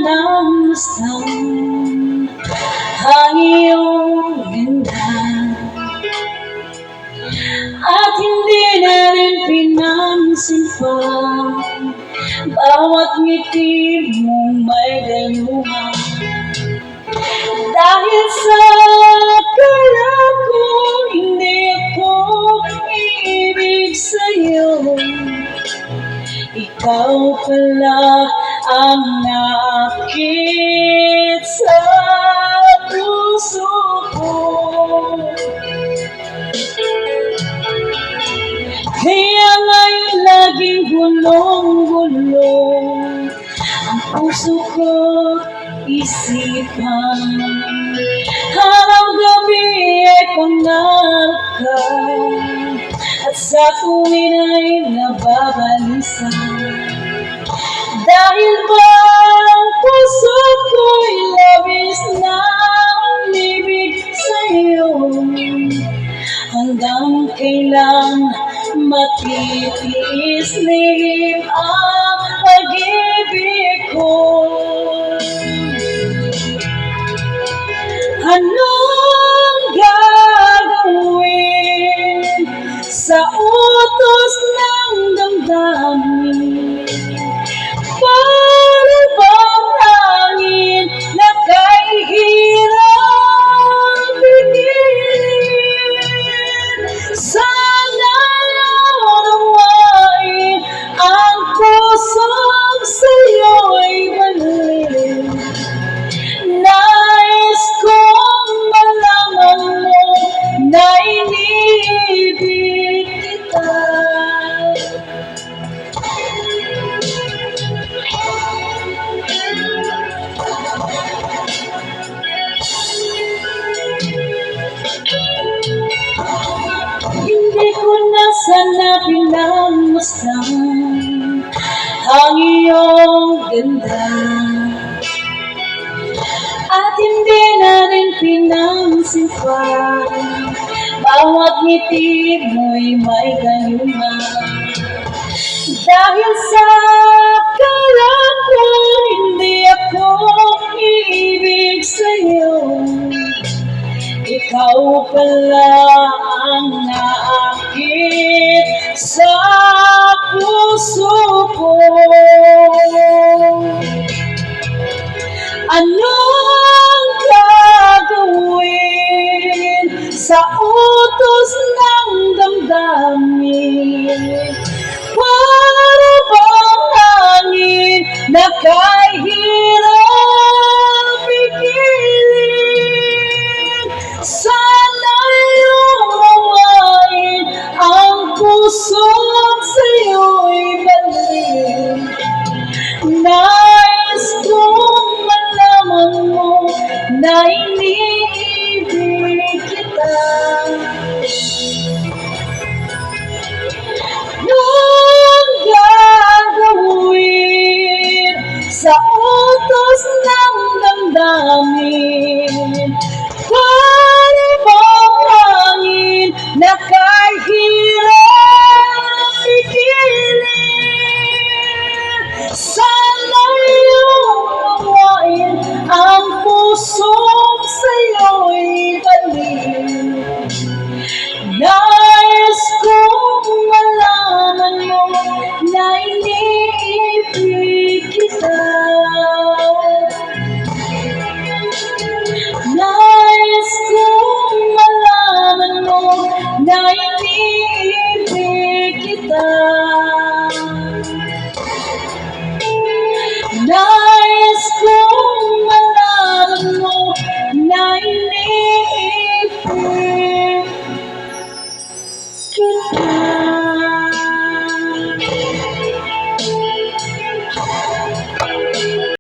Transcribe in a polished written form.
pinagmasdan ang iyong ganda at hindi na rin pinansin pa bawat ngiti mong may gayuma. Dahil sa akala ko hindi ako iibig sa'yo, ikaw pala ang naakit sa puso ko. Kaya ngayon laging gulong-gulong ang puso ko isipan. Araw-gabi ay pangarap ka at sa tuwin ay nababalisa. Dahil ba ang puso ko'y labis na umibig sa'yo, hanggang kailan matitiis lihim ang pag-ibig ko. Anong gagawin sa utos ng damdamin? Para bang hangin na kay hirap bigin? Sana unawain ang pusong sa'yo'y balik. Nais kong malaman mo na iniibig kita. Hindi ko na sana pinagmasdan ang iyong ganda at hindi na rin pinansin pa bawat ngiti mo'y may gayuma. Dahil sa akala ko hindi ako iibig sa'yo, ikaw pala ang